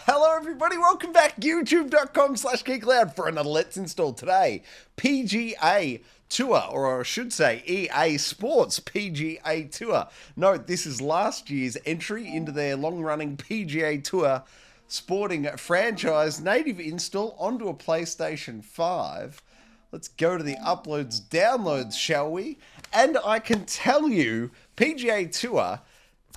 Hello everybody, welcome back, youtube.com/geekloud for another Let's Install today. PGA Tour, or I should say EA Sports PGA Tour. Note, this is last year's entry into their long-running PGA Tour sporting franchise native install onto a PlayStation 5. Let's go to the uploads, downloads, shall we? And I can tell you, PGA Tour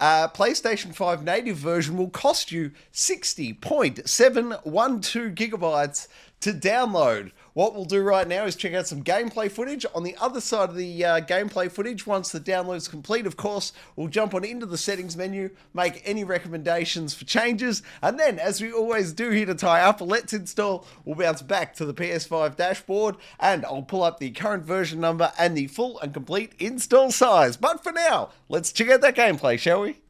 PlayStation 5 native version will cost you 60.712 gigabytes to download. What we'll do right now is check out some gameplay footage. On the other side of the gameplay footage, once the download's complete, of course, we'll jump on into the settings menu, make any recommendations for changes, and then, as we always do here to tie up a Let's Install, we'll bounce back to the PS5 dashboard, and I'll pull up the current version number and the full and complete install size. But for now, let's check out that gameplay, shall we?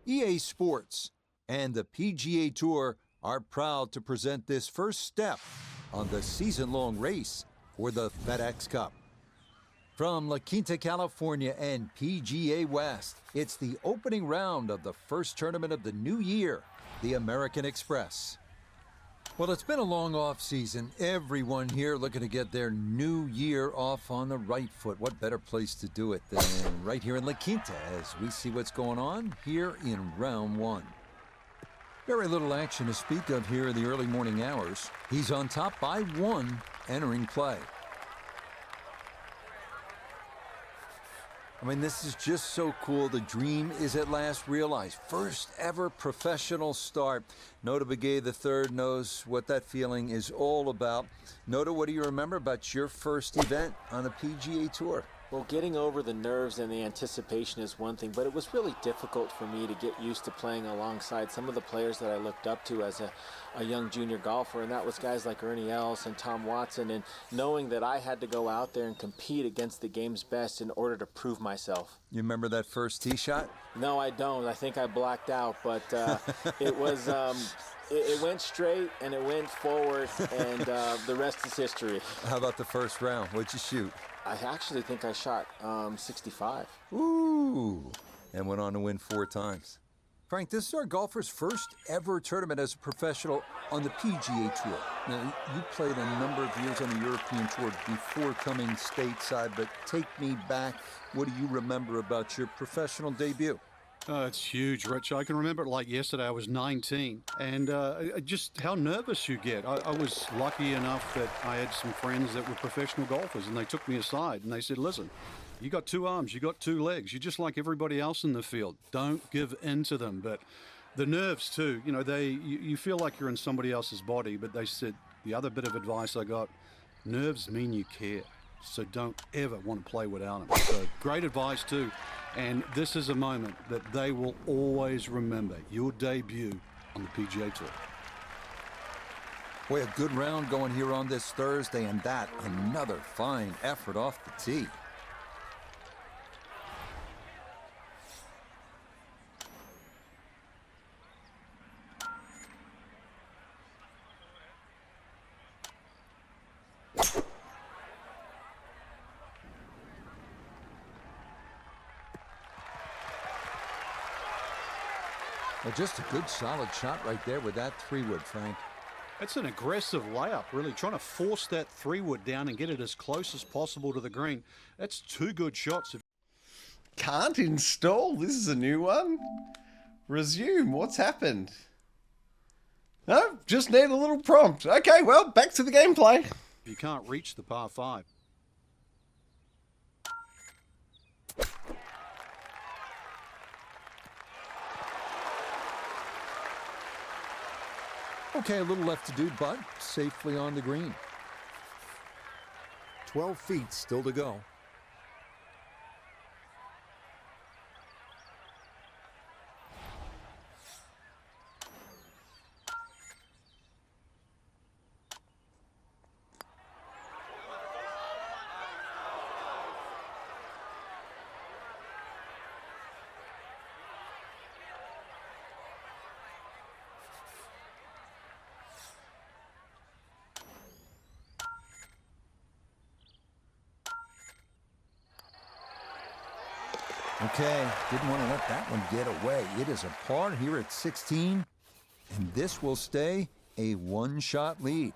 EA Sports and the PGA Tour are proud to present this first step on the season-long race for the FedEx Cup. From La Quinta, California and PGA West, it's the opening round of the first tournament of the new year, the American Express. Well, it's been a long off-season. Everyone here looking to get their new year off on the right foot. What better place to do it than right here in La Quinta as we see what's going on here in round one. Very little action to speak of here in the early morning hours. He's on top by one, entering play. I mean, this is just so cool. The dream is at last realized. First ever professional start. Nota Begay III knows what that feeling is all about. Nota, what do you remember about your first event on the PGA Tour? Well, getting over the nerves and the anticipation is one thing, but it was really difficult for me to get used to playing alongside some of the players that I looked up to as a young junior golfer, and that was guys like Ernie Els and Tom Watson, and knowing that I had to go out there and compete against the game's best in order to prove myself. You remember that first tee shot? No, I don't. I think I blacked out, but it was... It went straight and it went forward, and the rest is history. How about the first round? What'd you shoot? I actually think I shot 65. Ooh, and went on to win 4 times. Frank, this is our golfer's first ever tournament as a professional on the PGA Tour. Now, you played a number of years on the European Tour before coming stateside, but take me back. What do you remember about your professional debut? Oh, it's huge, Rich. I can remember it like yesterday. I was 19, and just how nervous you get. I was lucky enough that I had some friends that were professional golfers, and they took me aside, and they said, listen, you got 2 arms, you got 2 legs. You're just like everybody else in the field. Don't give in to them. But the nerves, too, you know, you feel like you're in somebody else's body, but they said the other bit of advice I got, nerves mean you care. So don't ever want to play without them. So great advice too. And this is a moment that they will always remember, your debut on the PGA Tour. Boy, a good round going here on this Thursday, and that another fine effort off the tee. Well, just a good solid shot right there with that 3-wood, Frank. It's an aggressive layup, really, trying to force that 3-wood down and get it as close as possible to the green. That's 2 good shots. Can't install. This is a new one. Resume. What's happened? No, just need a little prompt. Okay, well, back to the gameplay. You can't reach the par 5. Okay, a little left to do, but safely on the green. 12 feet still to go. Okay, didn't want to let that one get away. It is a par here at 16. And this will stay a one-shot lead.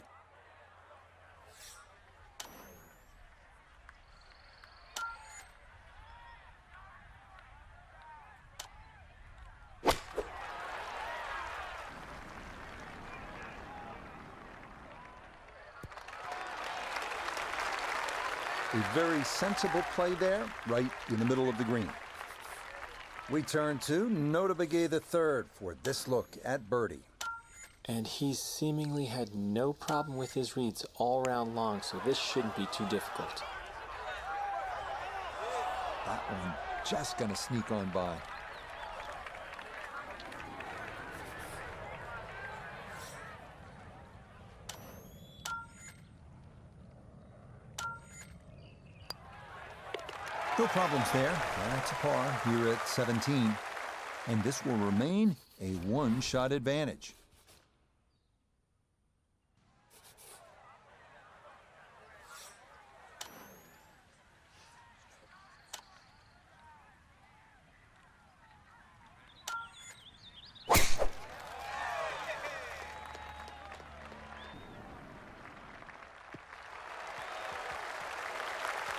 A very sensible play there, right in the middle of the green. We turn to Nota Begay III for this look at birdie. And he seemingly had no problem with his reads all round long, so this shouldn't be too difficult. That one just gonna sneak on by. No problems there. That's a par here at 17. And this will remain a one-shot advantage.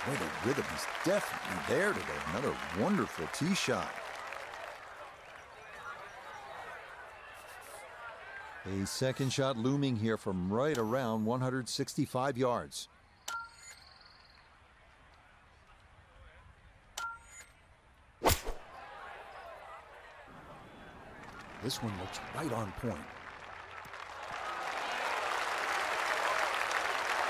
Boy, the rhythm is definitely there today. Another wonderful tee shot. A second shot looming here from right around 165 yards. This one looks right on point.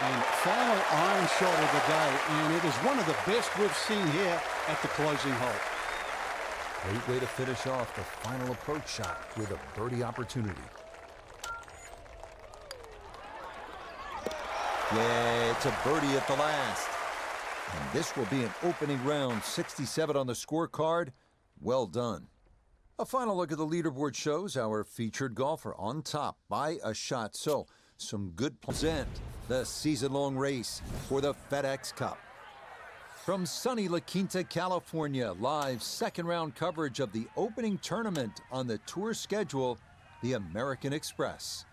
And final iron shot of the day, and it is one of the best we've seen here at the closing hole. Great way to finish off the final approach shot with a birdie opportunity. Yeah, it's a birdie at the last. And this will be an opening round 67 on the scorecard. Well done. A final look at the leaderboard shows our featured golfer on top by a shot. So, some good present the season-long race for the FedEx Cup. From sunny La Quinta, California, live second-round coverage of the opening tournament on the tour schedule, the American Express.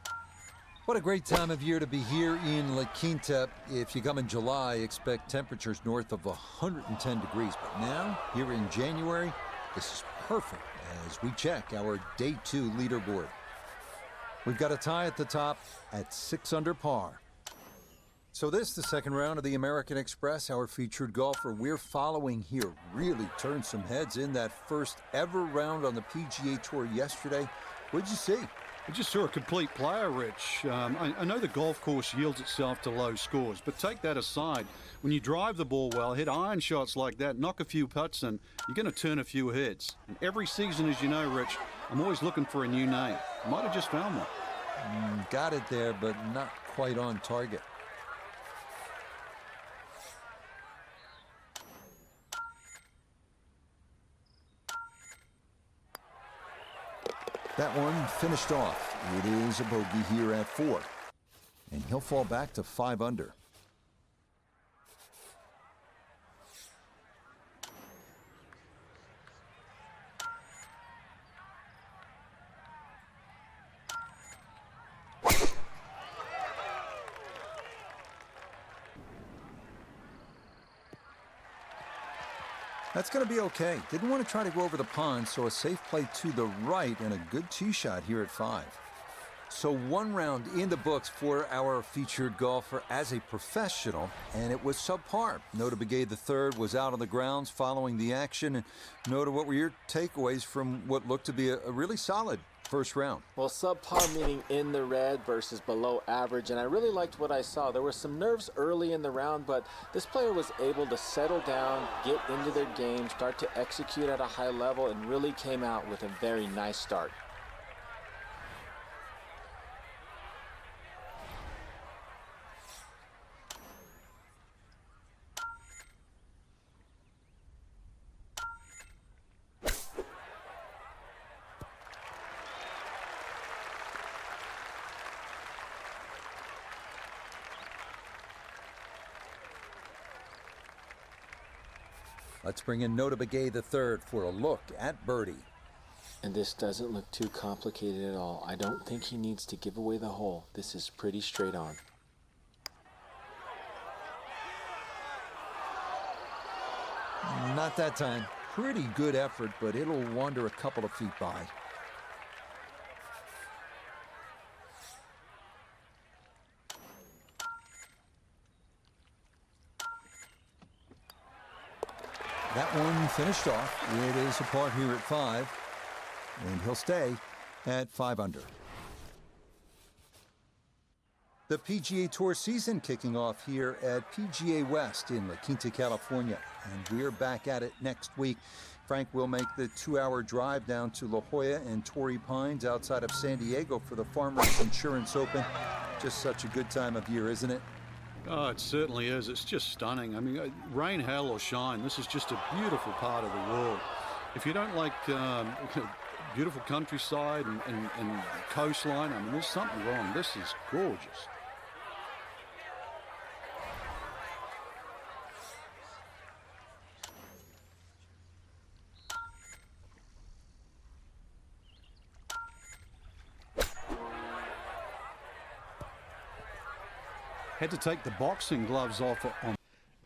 What a great time of year to be here in La Quinta. If you come in July, expect temperatures north of 110 degrees. But now, here in January, this is perfect as we check our Day 2 leaderboard. We've got a tie at the top at 6 under par. So this, the second round of the American Express, our featured golfer we're following here really turned some heads in that first ever round on the PGA Tour yesterday. What'd you see? I just saw a complete player, Rich. I know the golf course yields itself to low scores, but take that aside. When you drive the ball well, hit iron shots like that, knock a few putts in, you're going to turn a few heads. And every season, as you know, Rich, I'm always looking for a new name. Might have just found one. Got it there, but not quite on target. That one finished off. It is a bogey here at 4. And he'll fall back to 5 under. That's going to be okay. Didn't want to try to go over the pond, so a safe play to the right and a good tee shot here at 5. So one round in the books for our featured golfer as a professional, and it was subpar. Nota Begay III was out on the grounds following the action. And Nota, what were your takeaways from what looked to be a really solid first round? Well, subpar meaning in the red versus below average, and I really liked what I saw. There were some nerves early in the round, but this player was able to settle down, get into their game, start to execute at a high level, and really came out with a very nice start. Let's bring in Nota Begay III for a look at birdie. And this doesn't look too complicated at all. I don't think he needs to give away the hole. This is pretty straight on. Not that time. Pretty good effort, but it'll wander a couple of feet by. That one finished off. It is a par here at 5, and he'll stay at 5 under. The PGA Tour season kicking off here at PGA West in La Quinta, California, and we're back at it next week. Frank will make the 2-hour drive down to La Jolla and Torrey Pines outside of San Diego for the Farmers Insurance Open. Just such a good time of year, isn't it? Oh, it certainly is. It's just stunning. I mean, rain, hail, or shine, this is just a beautiful part of the world. If you don't like beautiful countryside and coastline, I mean, there's something wrong. This is gorgeous. Had to take the boxing gloves off on.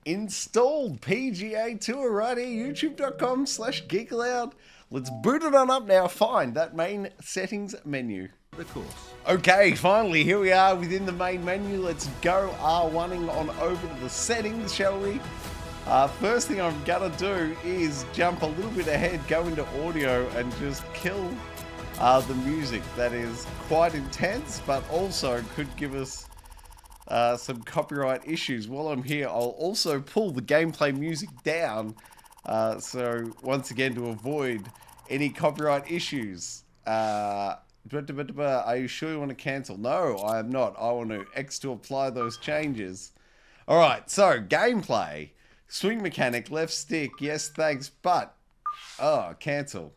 Installed PGA Tour right here, youtube.com/Geek Aloud. Let's boot it on up now. Find that main settings menu. The course. Okay, finally, here we are within the main menu. Let's go R1ing on over to the settings, shall we? First thing I'm gonna do is jump a little bit ahead, go into audio, and just kill the music. That is quite intense, but also could give us some copyright issues. While I'm here, I'll also pull the gameplay music down. So once again, to avoid any copyright issues. Are you sure you want to cancel? No, I am not. I want to X to apply those changes. All right, so gameplay. Swing mechanic, left stick, yes, thanks, but, cancel.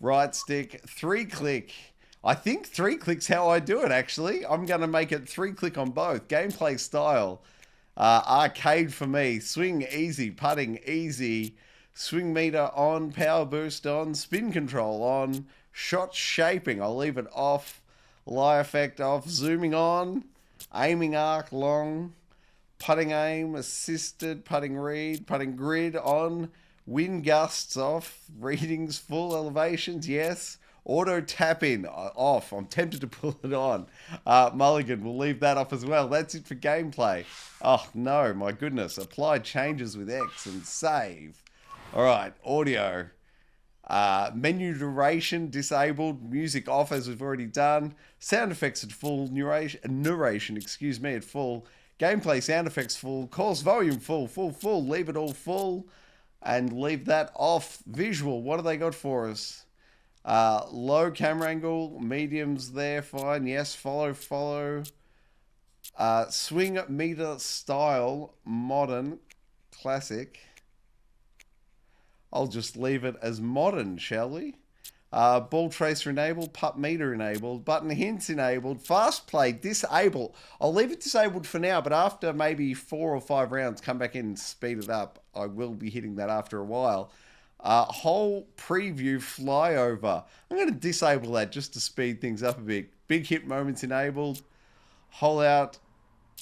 Right stick, 3-click. I think 3-click's how I do it, actually. I'm going to make it 3-click on both. Gameplay style. Arcade for me. Swing easy. Putting easy. Swing meter on. Power boost on. Spin control on. Shot shaping. I'll leave it off. Lie effect off. Zooming on. Aiming arc long. Putting aim. Assisted. Putting read. Putting grid on. Wind gusts off. Readings full. Elevations yes. Auto tap in off. I'm tempted to pull it on. Mulligan, we'll leave that off as well. That's it for gameplay. Oh no, my goodness. Apply changes with X and save. All right, audio. Menu duration disabled. Music off as we've already done. Sound effects at full. Narration, at full. Gameplay sound effects full. Course volume full. Leave it all full. And leave that off. Visual, what do they got for us? Low camera angle, mediums there, fine. Yes, follow. Swing meter style, modern, classic. I'll just leave it as modern, shall we? Ball tracer enabled, putt meter enabled, button hints enabled, fast play disabled. I'll leave it disabled for now, but after maybe 4 or 5 rounds, come back in and speed it up. I will be hitting that after a while. Whole preview flyover. I'm going to disable that just to speed things up a bit. Big hit moments enabled. Hole out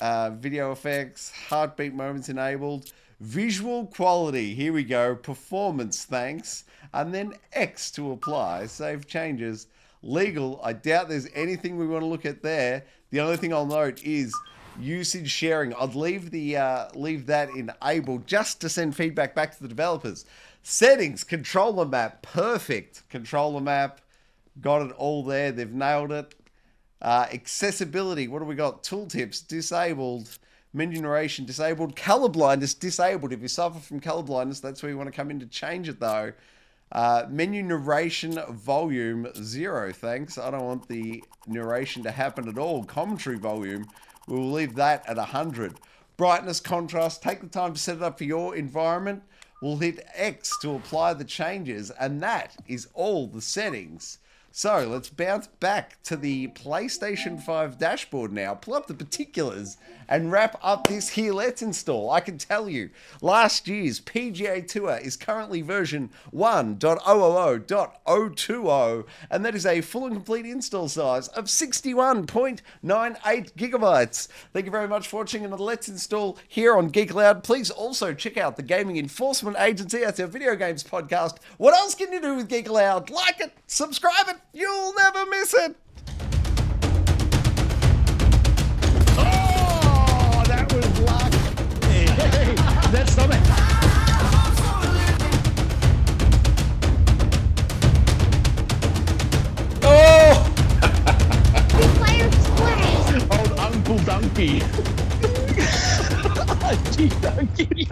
video effects. Heartbeat moments enabled. Visual quality. Here we go. Performance, thanks. And then X to apply. Save changes. Legal. I doubt there's anything we want to look at there. The only thing I'll note is usage sharing. I'd leave that enabled just to send feedback back to the developers. Settings, controller map, perfect. Controller map, got it all there. They've nailed it. Accessibility, what do we got? Tooltips, disabled. Menu narration, disabled. Color blindness, disabled. If you suffer from color blindness, that's where you want to come in to change it though. Menu narration volume, 0, thanks. I don't want the narration to happen at all. Commentary volume, we'll leave that at 100. Brightness, contrast, take the time to set it up for your environment. We'll hit X to apply the changes, and that is all the settings. So let's bounce back to the PlayStation 5 dashboard now, pull up the particulars, and wrap up this here Let's Install. I can tell you, last year's PGA Tour is currently version 1.000.020, and that is a full and complete install size of 61.98 gigabytes. Thank you very much for watching another Let's Install here on Geek Aloud. Please also check out the Gaming Enforcement Agency. That's our video games podcast. What else can you do with Geek Aloud? Like it, subscribe it, you'll never miss it. Oh, that was luck. Hey, that's something. Oh! Fire splash! Old Uncle Donkey. Gee, Donkey.